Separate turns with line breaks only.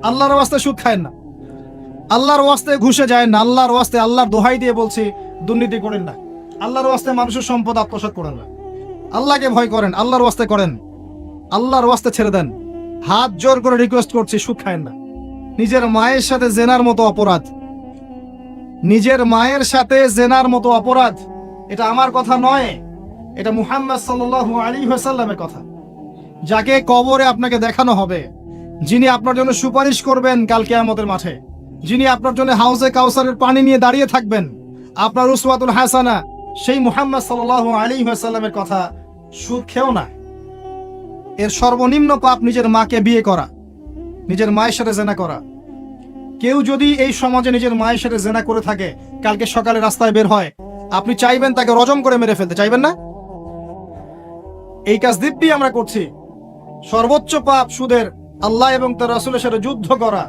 আল্লাহর ওয়াস্তে সুদ খায়েন না, আল্লাহর ওয়াস্তে ঘুষে যায় না, আল্লাহর ওয়াস্তে আল্লাহর দোহাই দিয়ে বলছি দুর্নীতি করেন না, আল্লাহর ওয়াস্তে মানুষের সম্পদ আত্মসাৎ করেন না, আল্লাহকে ভয় করেন, আল্লাহর ওয়াস্তে করেন, আল্লাহর ওয়াস্তে ছেড়ে দেন। হাত জোর করে রিকোয়েস্ট করছি, সুদ খায়েন না। নিজের মায়ের সাথে জেনার মতো অপরাধ, নিজের মায়ের সাথে জেনার মতো অপরাধ, এটা আমার কথা নয়, এটা মুহাম্মদ সাল্লাল্লাহু আলাইহি ওয়াসাল্লামের কথা, যাকে কবরে আপনাকে দেখানো হবে, যিনি আপনার জন্য সুপারিশ করবেন কাল কিয়ামতের মাঠে, যিনি আপনার জন্য হাউজে কাউসারের পানি নিয়ে দাঁড়িয়ে থাকবেন, আপনার উসওয়াতুল হাসানা, সেই মুহাম্মদ সাল্লাল্লাহু আলাইহি ওয়াসাল্লামের কথা। সুদ খেও না। এর সর্বনিম্ন পাপ নিজের মাকে বিয়ে করা, নিজের মায়ের সাথে জেনা করা। কেউ যদি এই সমাজে নিজের মায়ের সাথে জেনা করে থাকে, কালকে সকালে রাস্তায় বের হয়, আপনি চাইবেন তাকে রজম করে মেরে ফেলতে, চাইবেন না? এই কাজ দিব্যি আমরা করছি। সর্বোচ্চ পাপ সুদের, আল্লাহ এবং তার রাসূলের সাথে যুদ্ধ করা।